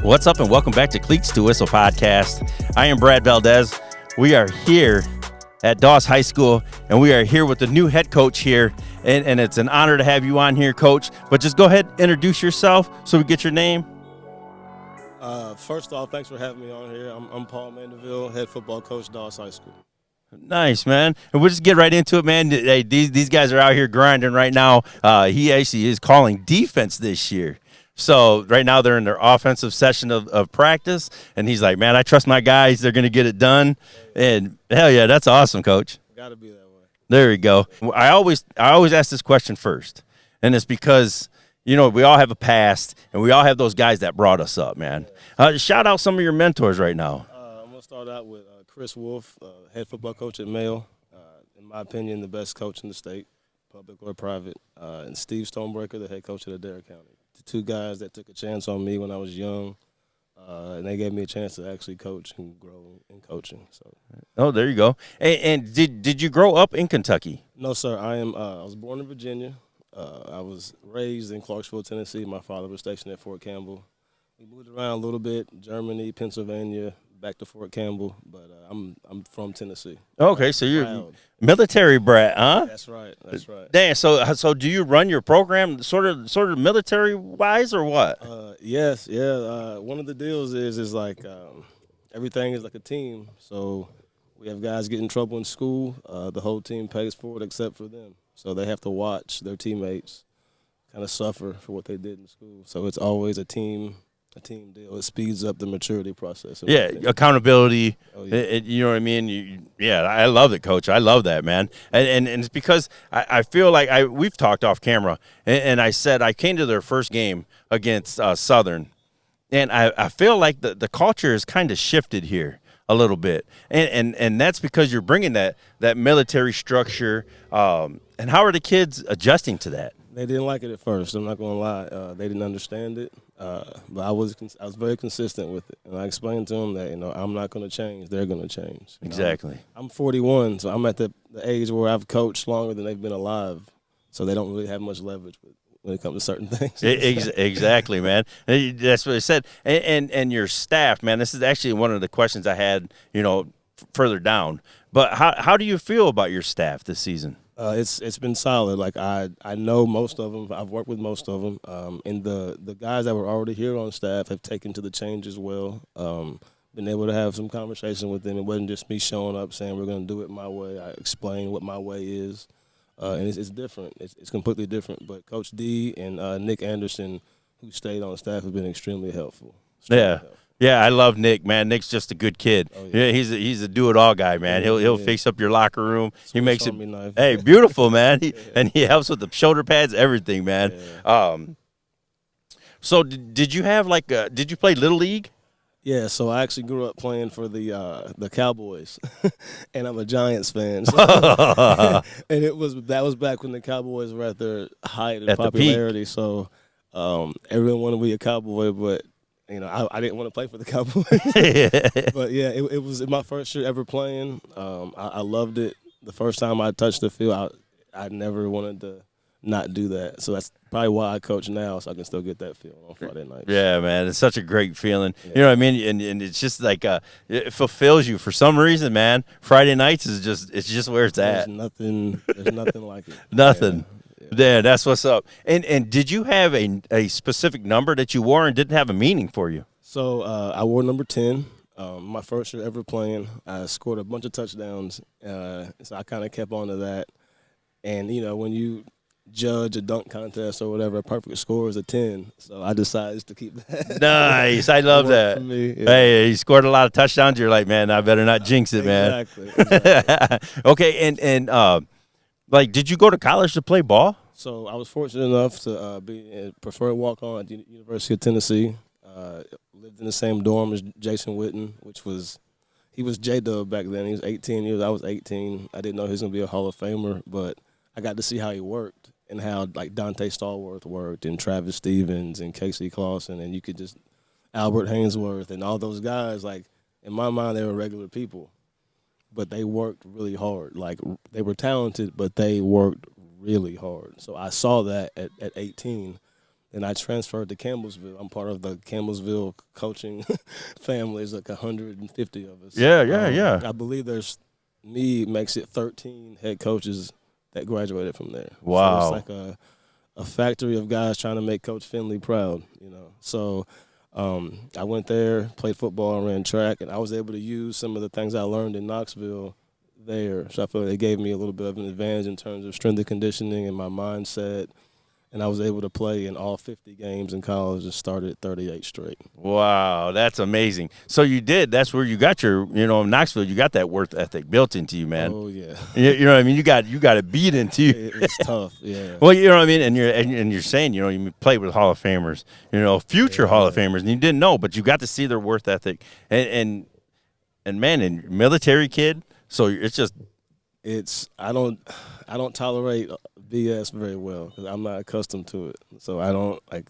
What's up, and welcome back to Cleats to Whistle podcast. I am Brad Valdez. We are here at Doss High School, and we are here with the new head coach here, and it's an honor to have you on here, Coach. But just go ahead and introduce yourself so we get your name. First off, thanks for having me on here. I'm Paul Mandeville, head football coach, Doss High School. Nice, man. And we'll just get right into it, man. Hey, these guys are out here grinding right now. He actually is calling defense this year. So right now they're in their offensive session of practice, and he's like, man, I trust my guys. They're going to get it done. And hell yeah, that's awesome, Coach. Got to be that way. There you go. I always ask this question first, and it's because, you know, we all have a past, and we all have those guys that brought us up, man. Shout out some of your mentors right now. I'm going to start out with Chris Wolf, head football coach at Mayo. In my opinion, the best coach in the state, public or private. And Steve Stonebreaker, the head coach of Adair County. The two guys that took a chance on me when I was young, and they gave me a chance to actually coach and grow in coaching. So. Oh, there you go. And did you grow up in Kentucky? No, sir. I was born in Virginia. I was raised in Clarksville, Tennessee. My father was stationed at Fort Campbell. We moved around a little bit, Germany, Pennsylvania, back to Fort Campbell, but I'm from Tennessee. Okay, so you're military brat, huh? That's right. That's right. Damn. So do you run your program sort of military wise or what? Yes. Yeah. One of the deals is like everything is like a team. So we have guys get in trouble in school. The whole team pays for it except for them. So they have to watch their teammates kind of suffer for what they did in school. So it's always a team deal. It speeds up the maturity process. Yeah, accountability. Oh, yeah. You know what I mean? I love it, Coach. I love that, man. And it's because I feel like we've talked off camera, and I said I came to their first game against Southern, and I feel like the culture has kind of shifted here a little bit, and that's because you're bringing that military structure. And how are the kids adjusting to that? They didn't like it at first. I'm not going to lie. They didn't understand it, but I was very consistent with it, and I explained to them that I'm not going to change. They're going to change. Exactly. I'm 41, so I'm at the age where I've coached longer than they've been alive, so they don't really have much leverage when it comes to certain things. Exactly, man. That's what I said. And your staff, man. This is actually one of the questions I had, further down. But how do you feel about your staff this season? It's been solid. Like I know most of them. I've worked with most of them. And the guys that were already here on staff have taken to the changes well. Been able to have some conversation with them. It wasn't just me showing up saying we're going to do it my way. I explained what my way is, and it's different. It's completely different. But Coach D and Nick Anderson, who stayed on staff, have been extremely helpful. Yeah, I love Nick, man. Nick's just a good kid. Oh, yeah. He's a do-it-all guy, man. He'll fix up your locker room. He makes it hey, beautiful, man. And he helps with the shoulder pads, everything, man. Yeah. So did you have did you play Little League? Yeah, so I actually grew up playing for the Cowboys, and I'm a Giants fan. So and that was back when the Cowboys were at their height of popularity. So everyone wanted to be a Cowboy, but I didn't want to play for the Cowboys. But, yeah, it was my first year ever playing. I loved it. The first time I touched the field, I never wanted to not do that. So that's probably why I coach now, so I can still get that feeling on Friday nights. Yeah, man, it's such a great feeling. Yeah. You know what I mean? And it's just like it fulfills you for some reason, man. Friday nights is just where it's at. There's nothing like it. Nothing. Yeah, that's what's up. And did you have a specific number that you wore and didn't have a meaning for you? So I wore number 10. My first year ever playing. I scored a bunch of touchdowns, so I kind of kept on to that. And, when you judge a dunk contest or whatever, a perfect score is a 10. So I decided to keep that. Nice. I love that. For me, yeah. Hey, he scored a lot of touchdowns. You're like, man, I better not jinx it, man. Exactly. Okay, and did you go to college to play ball? So I was fortunate enough to be a preferred walk-on at the University of Tennessee. Lived in the same dorm as Jason Witten, he was J-Dub back then. He was 18 years. I was 18. I didn't know he was going to be a Hall of Famer, but I got to see how he worked and how Dante Stallworth worked and Travis Stevens and Casey Clausen, and you could just Albert Hainsworth and all those guys. In my mind, they were regular people, but they worked really hard. They were talented, but they worked really hard. So I saw that at 18, And I transferred to Campbellsville. I'm part of the Campbellsville coaching family. There's like 150 of us. Yeah. I believe makes it 13 head coaches that graduated from there. Wow. So it's like a factory of guys trying to make Coach Finley proud, So I went there, played football, ran track, and I was able to use some of the things I learned in Knoxville there. So I feel like they gave me a little bit of an advantage in terms of strength and conditioning and my mindset. And I was able to play in all 50 games in college and started 38 straight. Wow, that's amazing. So you did. That's where you got your, in Knoxville, you got that work ethic built into you, man. Oh, yeah. You know what I mean? You got it beat into you. It's tough, yeah. Well, you know what I mean? And you're saying, you played with Hall of Famers, future Hall of Famers, and you didn't know, but you got to see their work ethic. And man, and military kid, so it's just. I don't tolerate BS very well because I'm not accustomed to it. So I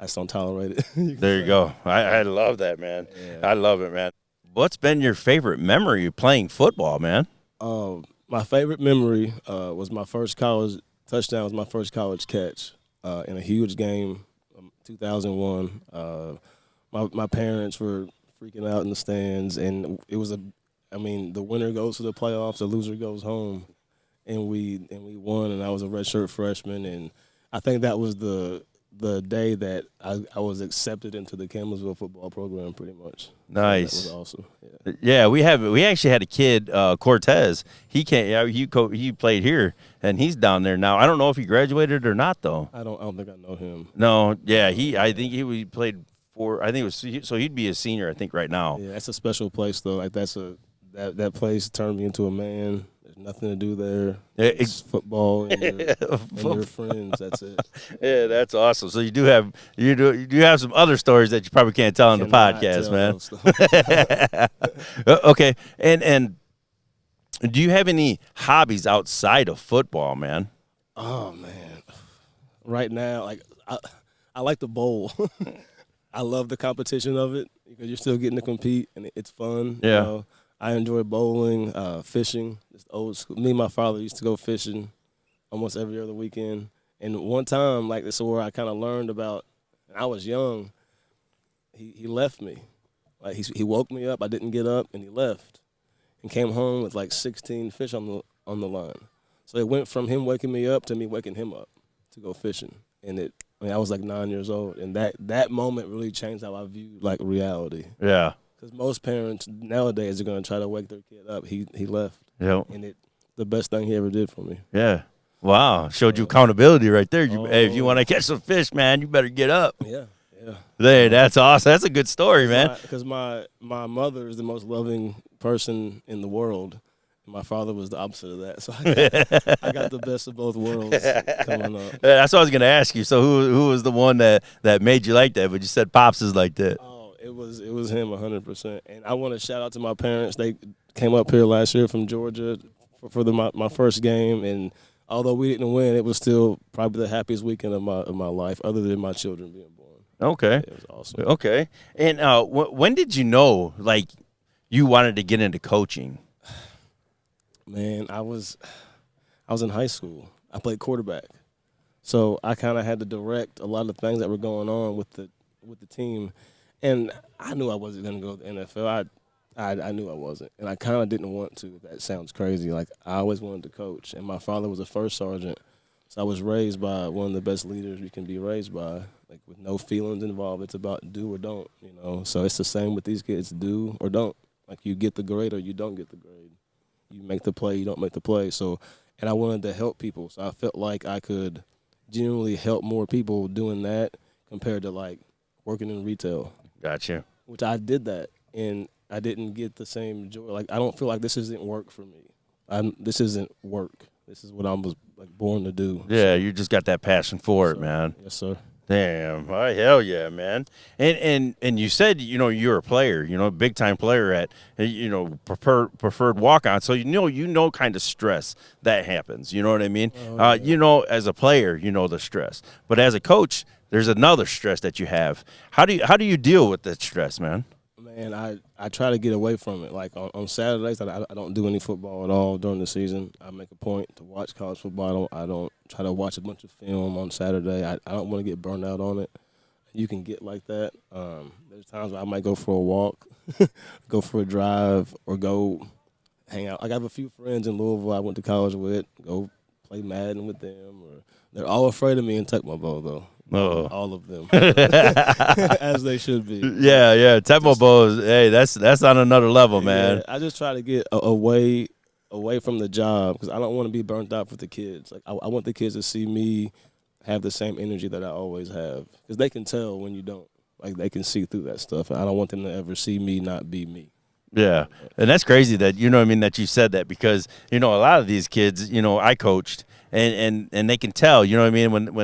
just don't tolerate it. There you go. I love that, man. Yeah. I love it, man. What's been your favorite memory of playing football, man? My favorite memory was my first college touchdown. Was my first college catch in a huge game, 2001. My parents were freaking out in the stands, and it was the winner goes to the playoffs, the loser goes home, and we won. And I was a redshirt freshman, and I think that was the day that I was accepted into the Campbellsville football program, pretty much. Nice. So that was awesome. Yeah, we actually had a kid, Cortez. He can't. Yeah, he played here, and he's down there now. I don't know if he graduated or not, though. I don't think I know him. No. Yeah. I think he played for. I think it was so he'd be a senior. I think right now. Yeah, that's a special place though. Like that place turned me into a man. There's nothing to do there. It's football and your friends. That's it. Yeah, that's awesome. So you do have some other stories that you probably can't tell on the podcast, man. Okay, and do you have any hobbies outside of football, man? Oh man, right now, like I like to bowl. I love the competition of it because you're still getting to compete and it's fun. Yeah. I enjoy bowling, fishing. Just old school. Me and my father used to go fishing almost every other weekend. And one time, like this is where I kind of learned about. And I was young. He left me. Like he woke me up. I didn't get up, and he left, and came home with like 16 fish on the line. So it went from him waking me up to me waking him up to go fishing. And I was like 9 years old, and that moment really changed how I viewed like reality. Yeah. Because most parents nowadays are going to try to wake their kid up. He left. Yep. And the best thing he ever did for me. Yeah. Wow. Showed you accountability right there. Hey, if you want to catch some fish, man, you better get up. Yeah. Hey, that's awesome. That's a good story, man. Because my mother is the most loving person in the world. My father was the opposite of that. So I got the best of both worlds coming up. That's what I was going to ask you. So who was the one that made you like that? But you said Pops is like that. It was him 100%. And I want to shout out to my parents. They came up here last year from Georgia for my first game. And although we didn't win, it was still probably the happiest weekend of my life, other than my children being born. Okay. It was awesome. Okay. And when did you know, like, you wanted to get into coaching? Man, I was in high school. I played quarterback. So I kind of had to direct a lot of things that were going on with the team. And I knew I wasn't going to go to the NFL. I knew I wasn't. And I kind of didn't want to. That sounds crazy. Like, I always wanted to coach. And my father was a first sergeant. So I was raised by one of the best leaders you can be raised by, like with no feelings involved. It's about do or don't, So it's the same with these kids, do or don't. Like, you get the grade or you don't get the grade. You make the play, you don't make the play. So, and I wanted to help people. So I felt like I could genuinely help more people doing that compared to, like, working in retail. Gotcha. Which I did that, and I didn't get the same joy. Like, I don't feel like this isn't work for me. This isn't work. This is what I was like born to do. Yeah, you just got that passion for it, man. Yes, sir. Damn, hell yeah, man. And you said, you're a player, big time player at, preferred walk on. So kind of stress that happens. You know what I mean? Oh, yeah. As a player, the stress. But as a coach, there's another stress that you have. How do you deal with that stress, man? Man, I try to get away from it. Like on Saturdays, I don't do any football at all during the season. I make a point to watch college football. I don't try to watch a bunch of film on Saturday. I don't want to get burned out on it. You can get like that. There's times where I might go for a walk, go for a drive, or go hang out. Like I have a few friends in Louisville I went to college with. Go play Madden with them. Or they're all afraid of me in Tecmo though. Oh. All of them, as they should be. Yeah. Tecmo Bowl is, hey, that's on another level, man. Yeah, I just try to get away from the job because I don't want to be burnt out with the kids. Like I want the kids to see me have the same energy that I always have because they can tell when you don't. Like they can see through that stuff. And I don't want them to ever see me not be me. Yeah, and that's crazy that that you said that because a lot of these kids I coached and they can tell when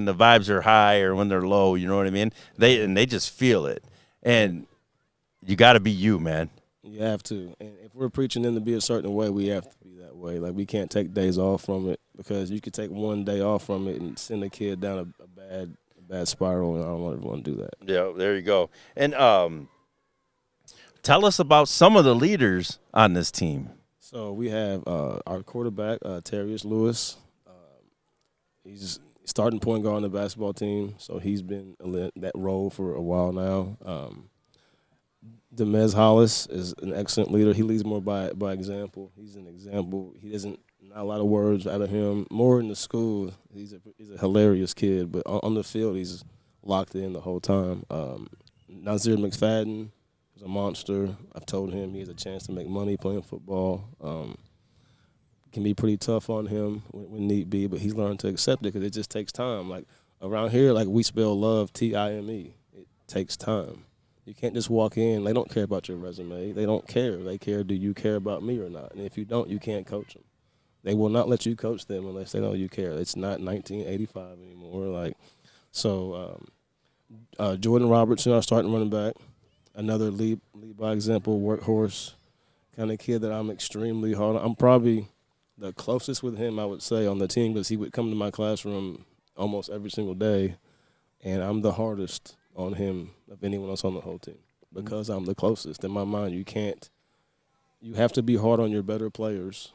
the vibes are high or when they're low, you know what I mean, they just feel it, and you got to be you, man. You have to, and if we're preaching them to be a certain way, we have to be that way. Like we can't take days off from it because you could take one day off from it and send a kid down a bad spiral, and I don't want everyone to do that. Yeah, there you go. And tell us about some of the leaders on this team. So we have our quarterback, Terrius Lewis. He's starting point guard on the basketball team, so he's been in that role for a while now. Demez Hollis is an excellent leader. He leads more by example. He's an example. Not a lot of words out of him. More in the school, he's a hilarious kid, but on the field, he's locked in the whole time. Nazir McFadden is a monster. I've told him he has a chance to make money playing football. Can be pretty tough on him when need be, but he's learned to accept it because it just takes time. Like around here, like we spell love Time. It takes time. You can't just walk in. They don't care about your resume. They don't care. They care, do you care about me or not? And if you don't, you can't coach them. They will not let you coach them unless they know you care. It's not 1985 anymore. Jordan Robertson, our starting running back, another lead by example, workhorse kind of kid that I'm extremely hard on. I'm probably the closest with him, I would say, on the team because he would come to my classroom almost every single day, and I'm the hardest on him of anyone else on the whole team because I'm the closest. In my mind, you have to be hard on your better players,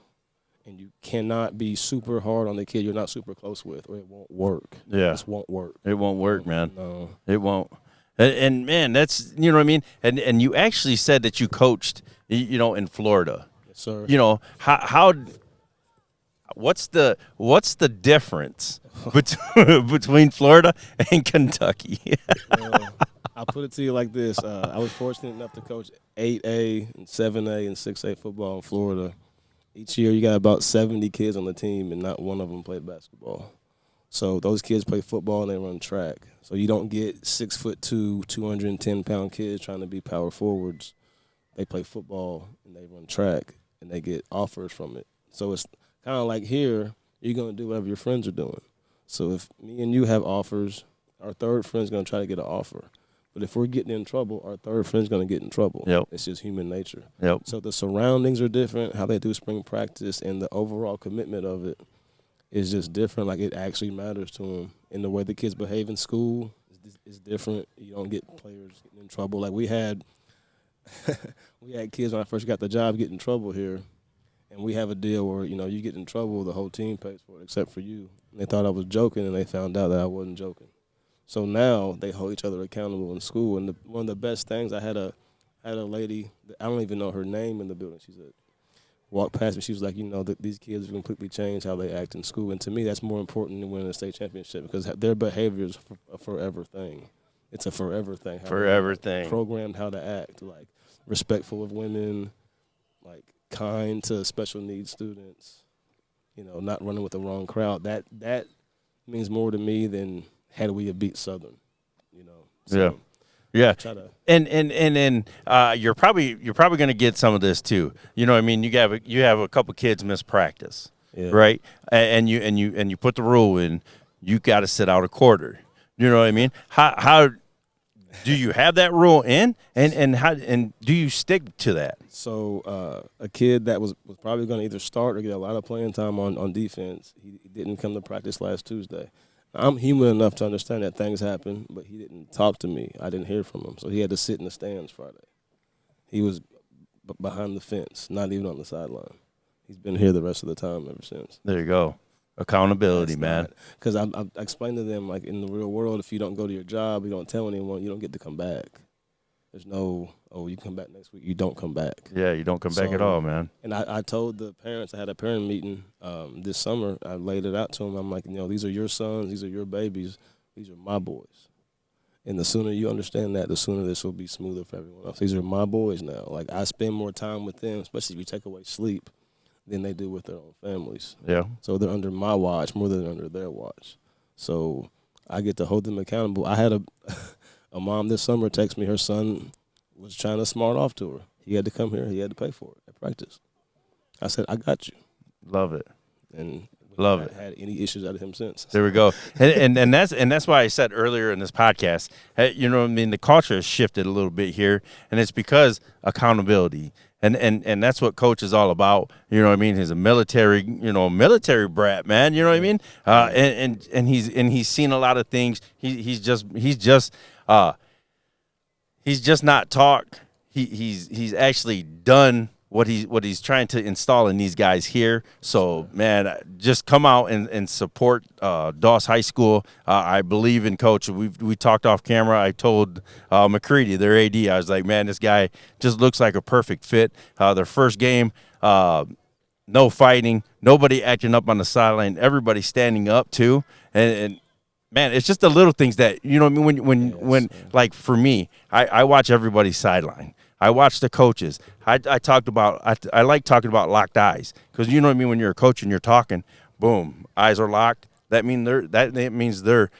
and you cannot be super hard on the kid you're not super close with, or it won't work. Yeah. It just won't work. It won't work, man. No. It won't. And man, that's, what I mean? And you actually said that you coached, in Florida. Yes, sir. What's the difference between Florida and Kentucky? I'll put it to you like this. I was fortunate enough to coach 8A and 7A and 6A football in Florida. Each year you got about 70 kids on the team, and not one of them played basketball. So those kids play football and they run track. So you don't get 6'2", 210-pound kids trying to be power forwards. They play football and they run track, and they get offers from it. So it's kind of like here, you're going to do whatever your friends are doing. So if me and you have offers, our third friend's going to try to get an offer. But if we're getting in trouble, our third friend's going to get in trouble. Yep. It's just human nature. Yep. So the surroundings are different, how they do spring practice, and the overall commitment of it is just different. Like, it actually matters to them. And the way the kids behave in school is different. You don't get players getting in trouble. Like, we had kids when I first got the job get in trouble here. And we have a deal where, you get in trouble, the whole team pays for it except for you. And they thought I was joking, and they found out that I wasn't joking. So now they hold each other accountable in school. And one of the best things, I had a lady, I don't even know her name in the building. She said, walked past me. She was like, these kids have completely changed how they act in school. And to me, that's more important than winning a state championship because their behavior is a forever thing. It's a forever thing. Forever thing. Programmed how to act, like respectful of women, like kind to special needs students, not running with the wrong crowd. That means more to me than had we have beat Southern, So yeah. And you're probably going to get some of this too. You have a couple kids miss practice, right? And you put the rule in, you got to sit out a quarter. You know what I mean? How do you have that rule in, and do you stick to that? So a kid that was probably going to either start or get a lot of playing time on defense, he didn't come to practice last Tuesday. I'm human enough to understand that things happen, but he didn't talk to me. I didn't hear from him, so he had to sit in the stands Friday. He was behind the fence, not even on the sideline. He's been here the rest of the time ever since. There you go. Accountability, man. Because I explained to them, like, in the real world, if you don't go to your job, you don't tell anyone, you don't get to come back. There's no, you come back next week, you don't come back. Yeah, you don't come back at all, man. And I told the parents, I had a parent meeting this summer. I laid it out to them. I'm like, these are your sons, these are your babies, these are my boys. And the sooner you understand that, the sooner this will be smoother for everyone else. These are my boys now. Like, I spend more time with them, especially if you take away sleep, than they do with their own families. Yeah. So they're under my watch more than under their watch. So I get to hold them accountable. I had a mom this summer text me. Her son was trying to smart off to her. He had to come here. He had to pay for it at practice. I said, I got you. Love it. And Love I it. had any issues out of him since. There we go. And that's why I said earlier in this podcast, you know what I mean, the culture has shifted a little bit here, and it's because accountability. And that's what Coach is all about. You know what I mean? He's a military brat, man. You know what I mean? And he's seen a lot of things. He's just not talk. He's actually done what he's trying to install in these guys here. So, man, just come out and support Doss High School. I believe in Coach. We talked off camera. I told McCready, their AD, I was like, man, this guy just looks like a perfect fit. Their first game, no fighting, nobody acting up on the sideline, everybody standing up too. And man, it's just the little things that, you know what I mean, when like for me, I watch everybody's sideline. I watch the coaches. I like talking about locked eyes, because you know what I mean, when you're a coach and you're talking, boom, eyes are locked. That means they're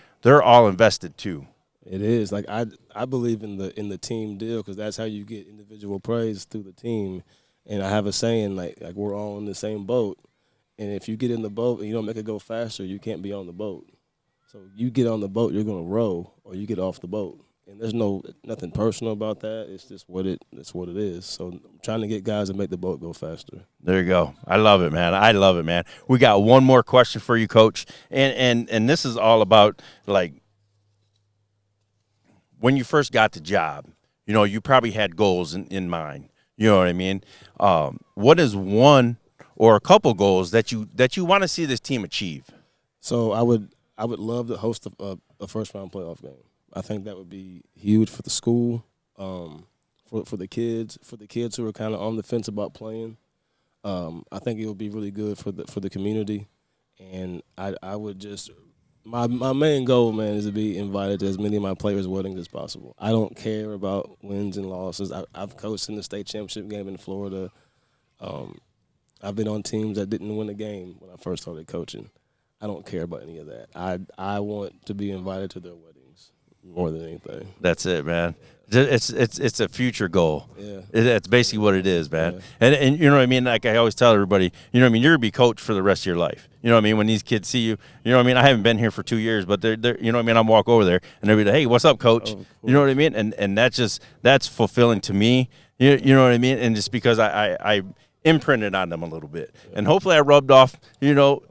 all invested too. It is. Like, I believe in the team deal, because that's how you get individual praise through the team. And I have a saying, like we're all in the same boat, and if you get in the boat and you don't make it go faster, you can't be on the boat. So you get on the boat, you're gonna row, or you get off the boat. And there's nothing personal about that. It's just what it is. So I'm trying to get guys to make the boat go faster. There you go. I love it, man. I love it, man. We got one more question for you, Coach. And this is all about, like, when you first got the job, you know, you probably had goals in mind. You know what I mean? What is one or a couple goals that you want to see this team achieve? So I would love to host a first-round playoff game. I think that would be huge for the school, for the kids who are kind of on the fence about playing. I think it would be really good for the community, and I would just my main goal, man, is to be invited to as many of my players' weddings as possible. I don't care about wins and losses. I've coached in the state championship game in Florida. I've been on teams that didn't win a game when I first started coaching. I don't care about any of that. I want to be invited to their weddings more than anything. That's it, man. It's a future goal. Yeah. That's basically what it is, man. Yeah. And you know what I mean? Like I always tell everybody, you know what I mean? You're going to be coached for the rest of your life. You know what I mean? When these kids see you, you know what I mean? I haven't been here for 2 years, but they're you know what I mean? I'm walk over there and they'll be like, hey, what's up, Coach? Oh, you know what I mean? And that's fulfilling to me. You know what I mean? And just because I imprinted on them a little bit, and hopefully I rubbed off, you know,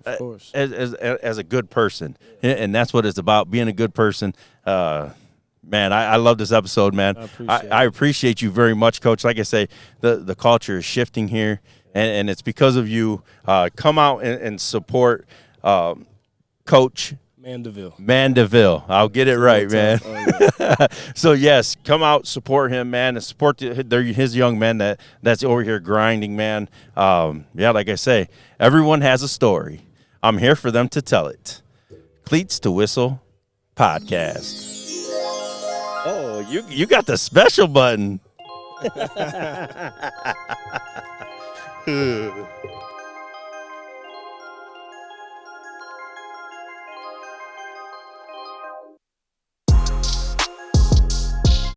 as a good person, and that's what it's about, being a good person. Man, I love this episode, man. I appreciate you very much, Coach. Like I say, the culture is shifting here, and it's because of you. Come out and support Coach Mandeville. I'll get it right, man. Oh, yeah. So, yes, come out, support him, man, and support his young men that's over here grinding, man. Yeah, like I say, everyone has a story. I'm here for them to tell it. Cleats to Whistle Podcast. Oh, you got the special button.